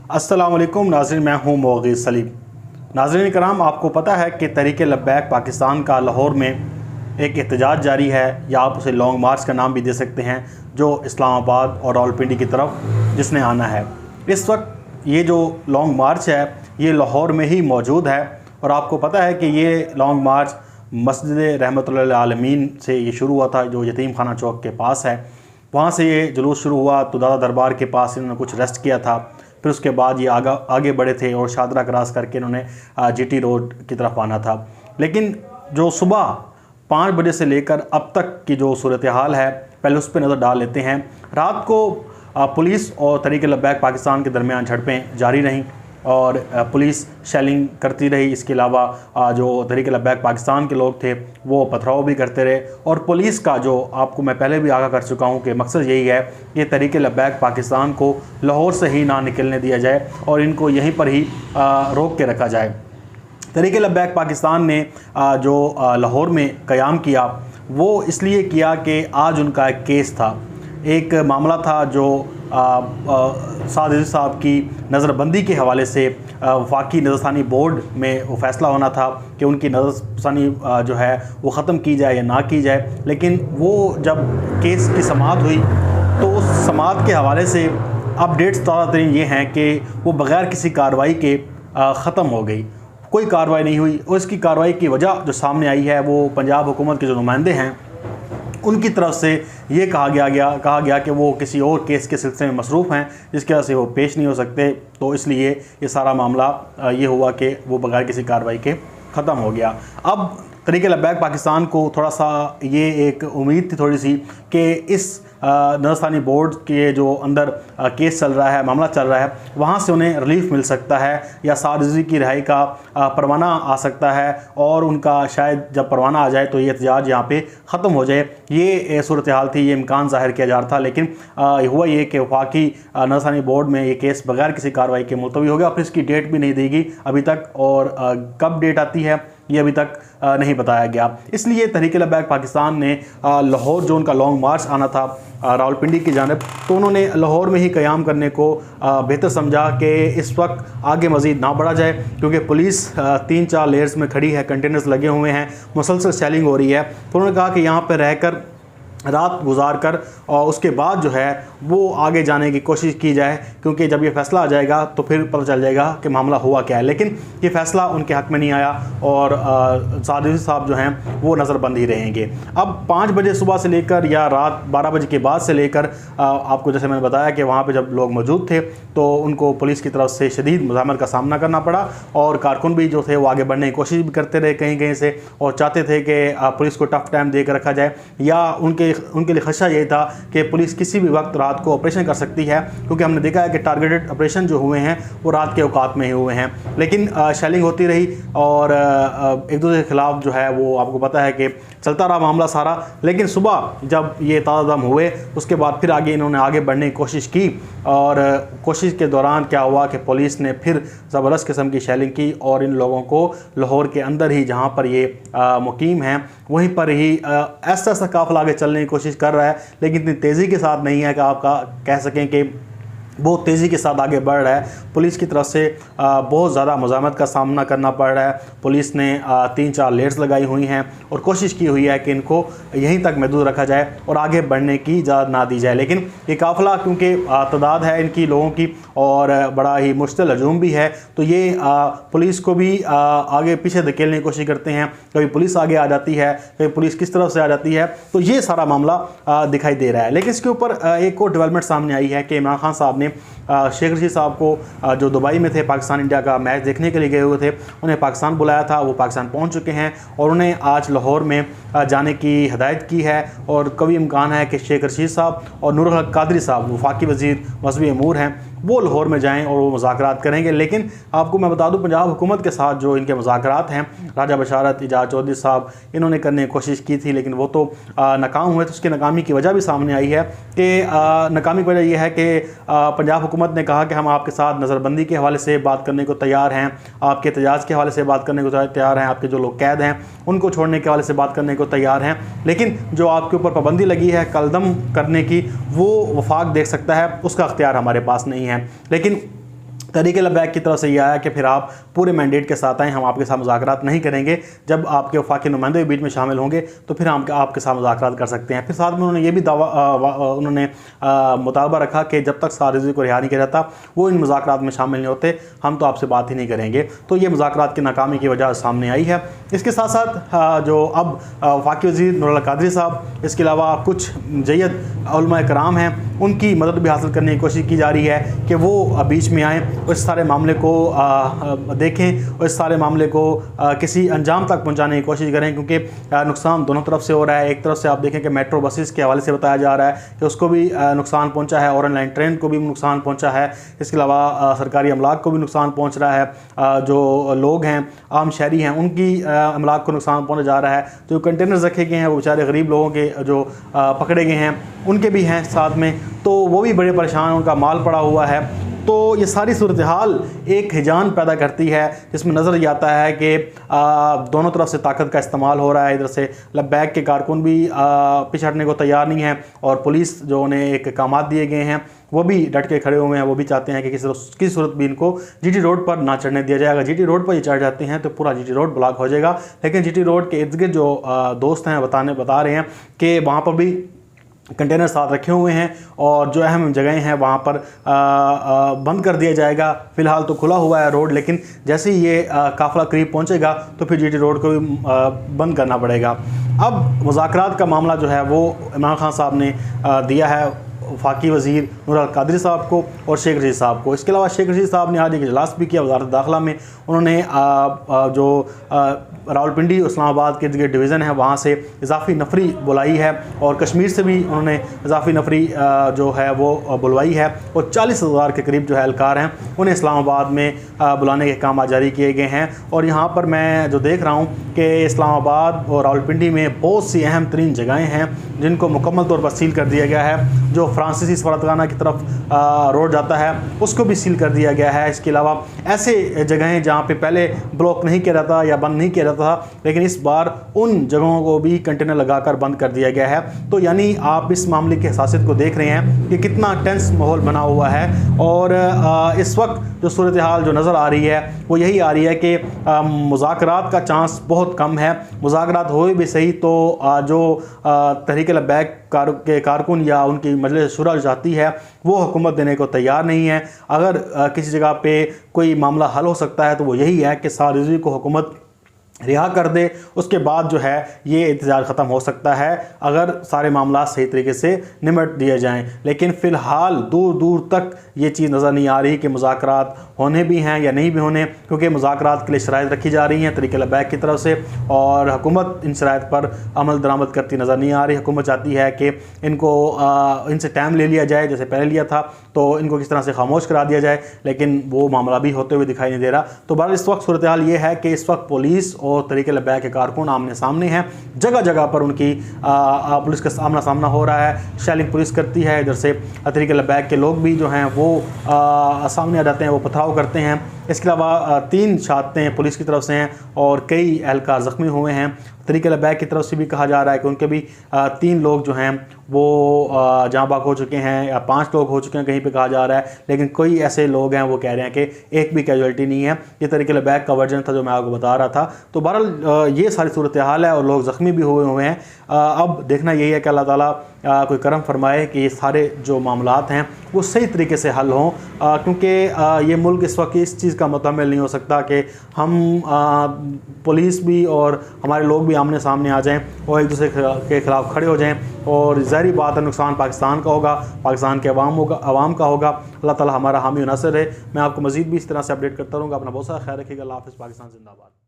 अस्सलाम वालेकुम नाज़रीन, मैं हूँ मोग़ीज़ सलीम। नाज़रीन कराम, आपको पता है कि तहरीक लब्बैक पाकिस्तान का लाहौर में एक एहतजाज जारी है, या आप उसे लॉन्ग मार्च का नाम भी दे सकते हैं, जो इस्लामाबाद और रावलपिंडी की तरफ जिसने आना है। इस वक्त ये जो लॉन्ग मार्च है ये लाहौर में ही मौजूद है, और आपको पता है कि ये लॉन्ग मार्च मस्जिद रहमतुल्लिल आलमीन से ये शुरू हुआ था, जो यतीम खाना चौक के पास है। वहाँ से ये जुलूस शुरू हुआ तो दादा दरबार के पास इन्होंने कुछ रेस्ट किया था। फिर उसके बाद ये आगे बढ़े थे और शादरा क्रॉस करके इन्होंने जीटी रोड की तरफ आना था। लेकिन जो सुबह 5 बजे से लेकर अब तक की जो सूरत हाल है, पहले उस पर नज़र डाल लेते हैं। रात को पुलिस और तहरीक लब्बैक पाकिस्तान के दरमियान झड़पें जारी रहीं और पुलिस शेलिंग करती रही। इसके अलावा जो तहरीक लब्बैक पाकिस्तान के लोग थे वो पथराव भी करते रहे। और पुलिस का जो आपको मैं पहले भी आगाह कर चुका हूँ कि मकसद यही है कि तहरीक लब्बैक पाकिस्तान को लाहौर से ही ना निकलने दिया जाए और इनको यहीं पर ही रोक के रखा जाए। तहरीक लब्बैक पाकिस्तान ने जो लाहौर में क़याम किया वो इसलिए किया कि आज उनका एक केस था, एक मामला था जो साद इज़ी साहब की नज़रबंदी के हवाले से वफाकी नज़रसानी बोर्ड में वो फ़ैसला होना था कि उनकी नज़रसानी जो है वो ख़त्म की जाए या ना की जाए। लेकिन वो जब केस की समाअत हुई तो उस समाअत के हवाले से अपडेट्स ताज़ा तरीन ये हैं कि वो बग़ैर किसी कार्रवाई के ख़त्म हो गई, कोई कार्रवाई नहीं हुई। और इसकी कार्रवाई की वजह जो सामने आई है वो पंजाब हुकूमत के जो नुमाइंदे हैं उनकी तरफ से ये कहा गया कि वो किसी और केस के सिलसिले में मसरूफ़ हैं, जिसकी वजह से वो पेश नहीं हो सकते। तो इसलिए ये सारा मामला ये हुआ कि वो बगैर किसी कार्रवाई के ख़त्म हो गया। अब तहरीक लब्बैक पाकिस्तान को थोड़ा सा ये एक उम्मीद थी थोड़ी सी कि इस नज़रसानी बोर्ड के जो अंदर केस चल रहा है, मामला चल रहा है, वहाँ से उन्हें रिलीफ मिल सकता है या साद इज़ी की रिहाई का परवाना आ सकता है और उनका शायद जब परवाना आ जाए तो ये एहतजाज यहाँ पे ख़त्म हो जाए। ये सूरत हाल थी, ये इम्कान ज़ाहिर किया जा रहा था। लेकिन हुआ ये कि वफाकी नज़रसानी बोर्ड में ये केस बगैर किसी कार्रवाई के मुलतवी हो गया। फिर इसकी डेट भी नहीं देगी अभी तक, और कब डेट आती है ये अभी तक नहीं बताया गया। इसलिए तहरीक लब्बैक पाकिस्तान ने लाहौर जो उनका लॉन्ग मार्च आना था रावलपिंडी की जानिब, तो उन्होंने लाहौर में ही क़याम करने को बेहतर समझा कि इस वक्त आगे मज़ीद ना बढ़ा जाए, क्योंकि पुलिस 3-4 लेयर्स में खड़ी है, कंटेनर्स लगे हुए हैं, मुसलसल सेलिंग हो रही है। तो उन्होंने कहा कि यहाँ पर रहकर रात गुजार कर और उसके बाद जो है वो आगे जाने की कोशिश की जाए, क्योंकि जब ये फ़ैसला आ जाएगा तो फिर पता चल जाएगा कि मामला हुआ क्या है। लेकिन ये फ़ैसला उनके हक़ में नहीं आया और साद इज़ी साहब जो हैं वो नज़रबंद ही रहेंगे। अब 5 बजे सुबह से लेकर या रात 12 बजे के बाद से लेकर आपको जैसे मैंने बताया कि वहाँ पर जब लोग मौजूद थे तो उनको पुलिस की तरफ से शदीद मुज़ाहमत का सामना करना पड़ा, और कारकुन भी जो थे वो आगे बढ़ने की कोशिश भी करते रहे कहीं कहीं से, और चाहते थे कि पुलिस को टफ़ टाइम दे कर रखा जाए, या उनके लिए खदशा ये था कि पुलिस किसी भी वक्त रात को ऑपरेशन कर सकती है, क्योंकि हमने देखा है कि टारगेटेड ऑपरेशन जो हुए हैं वो रात के औकात में ही हुए हैं। लेकिन शेलिंग होती रही और एक दूसरे के ख़िलाफ़ जो है वो आपको पता है कि चलता रहा मामला सारा। लेकिन सुबह जब ये ताज़ा दम हुए उसके बाद फिर इन्होंने आगे बढ़ने की कोशिश की, और कोशिश के दौरान क्या हुआ कि पुलिस ने फिर ज़बरदस्त किस्म की शेलिंग की और इन लोगों को लाहौर के अंदर ही जहाँ पर ये मुकीम हैं वहीं पर ही ऐसा काफ़िला आगे चलने की कोशिश कर रहा है, लेकिन इतनी तेज़ी के साथ नहीं है कि आप कह सकें कि बहुत तेज़ी के साथ आगे बढ़ रहा है। पुलिस की तरफ से बहुत ज़्यादा मुज़ाहमत का सामना करना पड़ रहा है। पुलिस ने 3-4 लेयर्स लगाई हुई हैं और कोशिश की हुई है कि इनको यहीं तक महदूद रखा जाए और आगे बढ़ने की इजाज़त ना दी जाए। लेकिन ये काफ़िला क्योंकि तादाद है इनकी लोगों की और बड़ा ही मुश्तिल हजूम भी है, तो ये पुलिस को भी आगे पीछे धकेलने की कोशिश करते हैं। कभी पुलिस आगे आ जाती है, कभी पुलिस किस तरफ से आ जाती है, तो ये सारा मामला दिखाई दे रहा है। लेकिन इसके ऊपर एक और डेवलपमेंट सामने आई है कि इमरान खान साहब शेख रशीद साहब को जो दुबई में थे पाकिस्तान इंडिया का मैच देखने के लिए गए हुए थे, उन्हें पाकिस्तान बुलाया था। वो पाकिस्तान पहुंच चुके हैं और उन्हें आज लाहौर में जाने की हिदायत की है, और कभी इम्कान है कि शेख रशीद साहब और नूरुल हक कादरी साहब वफाकी वज़ीर मज़हबी अमूर हैं, वो लाहौर में जाएं और वो मुज़ाकरात करेंगे। लेकिन आपको मैं बता दूं पंजाब हुकूमत के साथ जो इनके मुज़ाकरात हैं, राजा बशारत, इजाज़ चौधरी साहब, इन्होंने करने की कोशिश की थी लेकिन वो तो नाकाम हुए। तो उसकी नाकामी की वजह भी सामने आई है कि नाकामी की वजह यह है कि पंजाब हुकूमत ने कहा कि हम आपके साथ नज़रबंदी के हवाले से बात करने को तैयार हैं, आपके एहतजाज के हवाले से बात करने को तैयार हैं, आपके जो लोग कैद हैं उनको छोड़ने के हवाले से बात करने को तैयार हैं, लेकिन जो आपके ऊपर पाबंदी लगी है कलदम करने की वो वफाक देख सकता है, उसका अख्तियार हमारे पास नहीं है। लेकिन तहरीक लब्बैक की तरफ से ये आया कि फिर आप पूरे मैंडेट के साथ आएँ, हम आपके साथ मुज़ाकरात नहीं करेंगे। जब आपके वफाकी नुमाइंदे बीच में शामिल होंगे तो फिर हम आपके साथ मुज़ाकरात कर सकते हैं। फिर साथ में उन्होंने ये भी उन्होंने मुतालबा रखा कि जब तक साद रिज़वी को रिहा नहीं किया जाता वो इन मुज़ाकरात में शामिल नहीं होते, हम तो आपसे बात ही नहीं करेंगे। तो ये मुज़ाकरात की नाकामी की वजह सामने आई है। इसके साथ साथ जो अब वफाकी वज़ीर नूर अल कादरी साहब, इसके अलावा कुछ जय्यद उलमा कराम हैं, उनकी मदद भी हासिल करने की कोशिश की जा रही है कि वो बीच में आएँ, इस सारे मामले को देखें और इस सारे मामले को किसी अंजाम तक पहुंचाने की कोशिश करें, क्योंकि नुकसान दोनों तरफ से हो रहा है। एक तरफ से आप देखें कि मेट्रो बसेस के हवाले से बताया जा रहा है कि उसको भी नुकसान पहुंचा है, और ऑनलाइन ट्रेन को भी नुकसान पहुंचा है। इसके अलावा सरकारी अमलाक को भी नुकसान पहुंच रहा है, जो लोग हैं आम शहरी हैं उनकी अमलाक को नुकसान पहुँचा जा रहा है। जो कंटेनर्स रखे गए हैं वो बेचारे गरीब लोगों के जो पकड़े गए हैं उनके भी हैं साथ में, तो वो भी बड़े परेशान, उनका माल पड़ा हुआ है। तो ये सारी सूरत हाल एक हिजान पैदा करती है जिसमें नज़र ये आता है कि दोनों तरफ से ताकत का इस्तेमाल हो रहा है। इधर से लब्बैक के कारकुन भी पीछे हटने को तैयार नहीं है, और पुलिस जो उन्हें एक काम दिए गए हैं वो भी डट के खड़े हुए हैं। वो भी चाहते हैं कि किसी सूरत भी इनको जीटी रोड पर ना चढ़ने दिया जाएगा। जीटी रोड पर ये चढ़ जाते हैं तो पूरा जीटी रोड ब्लॉक हो जाएगा। लेकिन जीटी रोड के इर्द गिर्द जो दोस्त हैं बता रहे हैं कि वहाँ पर भी कंटेनर साथ रखे हुए हैं, और जो अहम जगहें हैं वहाँ पर बंद कर दिया जाएगा। फ़िलहाल तो खुला हुआ है रोड, लेकिन जैसे ही ये काफ़िला करीब पहुँचेगा तो फिर जीटी रोड को भी बंद करना पड़ेगा। अब मुज़ाकरात का मामला जो है वो इमरान खान साहब ने दिया है वफाकी वज़ीर नूर अल कादरी साहब को और शेख रशीद साहब को। इसके अलावा शेख रशीद साहब ने आज एक इजलास भी किया वज़ारत दाखिला में। उन्होंने जो रावलपिंडी इस्लामाबाद के जो डिवीज़न है वहाँ से इजाफ़ी नफरी बुलाई है, और कश्मीर से भी उन्होंने इजाफ़ी नफरी जो है वो बुलवाई है, और 40,000 के करीब जो है एहलकार हैं उन्हें इस्लामाबाद में बुलाने के अहकाम जारी किए गए हैं। और यहाँ पर मैं जो देख रहा हूँ कि इस्लामाबाद और रावलपिंडी में बहुत सी अहम तरीन जगहें हैं जिनको मुकम्मल तौर पर सील कर दिया गया है। जो फ्रांसीसी सफारतखाना की तरफ रोड जाता है उसको भी सील कर दिया गया है। इसके अलावा ऐसे जगहें जहाँ पे पहले ब्लॉक नहीं किया जाता या बंद नहीं किया जाता था, लेकिन इस बार उन जगहों को भी कंटेनर लगाकर बंद कर दिया गया है। तो यानी आप इस मामले की हसासियत को देख रहे हैं कि कितना टेंस माहौल बना हुआ है। और इस वक्त जो सूरत हाल जो नज़र आ रही है वो यही आ रही है कि मुज़ाकरात का चांस बहुत कम है। मुज़ाकरात होए भी सही तो जो तहरीक लब्बैक के कारकुन या उनकी मजलिस शुरा जाती है वो हुकूमत देने को तैयार नहीं है। अगर किसी जगह पे कोई मामला हल हो सकता है तो वो यही है कि साद रिज़वी को हुकूमत रिहा कर दे, उसके बाद जो है ये इंतज़ार ख़त्म हो सकता है अगर सारे मामला सही तरीके से निमट दिए जाएं। लेकिन फ़िलहाल दूर दूर तक ये चीज़ नज़र नहीं आ रही कि मुज़ाकरात होने भी हैं या नहीं भी होने, क्योंकि मुज़ाकरात के लिए शराइत रखी जा रही हैं तहरीक लब्बैक की तरफ से, और हुकूमत इन शराइत पर अमल दरामद करती नज़र नहीं आ रही। हुकूमत चाहती है कि इनको इनसे टाइम ले लिया जाए, जैसे पहले लिया था, तो इनको किस तरह से खामोश करा दिया जाए, लेकिन वो मामला भी होते हुए दिखाई नहीं दे रहा। तो बहरहाल इस वक्त सूरत हाल ये है कि इस वक्त पुलिस और तहरीक लब्बैक के कारकुन आमने सामने हैं। जगह जगह पर उनकी पुलिस का आमना सामना हो रहा है, शेलिंग पुलिस करती है। इधर से तहरीक लब्बैक के लोग भी जो हैं वो सामने आ जाते हैं, वो पथराव करते हैं। इसके अलावा 3 शहादतें पुलिस की तरफ से हैं और कई एहलकार ज़ख्मी हुए हैं। तहरीक लब्बैक की तरफ से भी कहा जा रहा है कि उनके भी 3 लोग जो हैं वो जाँ बाग हो चुके हैं, या 5 लोग हो चुके हैं कहीं पे कहा जा रहा है, लेकिन कोई ऐसे लोग हैं वो कह रहे हैं कि एक भी कैजुअल्टी नहीं है। ये तहरीक लब्बैक का वर्जन था जो मैं आपको बता रहा था। तो बहरहाल ये सारी सूरत हाल है और लोग ज़ख्मी भी हुए हैं। अब देखना यही है कि अल्लाह ताला कोई करम फरमाए कि ये सारे जो मामलात हैं वो सही तरीके से हल हों, क्योंकि ये मुल्क इस वक्त इस चीज़ का मुतहम्मिल नहीं हो सकता कि हम पुलिस भी और हमारे लोग भी आमने सामने आ जाएं और एक दूसरे के ख़िलाफ़ खड़े हो जाएं। और ज़ाहिर बात है नुकसान पाकिस्तान का होगा, पाकिस्तान के अवाम का होगा। अल्लाह ताला हमारा हामी और नासिर है। मैं आपको मज़ीद भी इस तरह से अपडेट करता रहूँगा। अपना बहुत सारा ख्याल रखिएगा। अल्लाह हाफ़िज़। पाकिस्तान जिंदाबाद।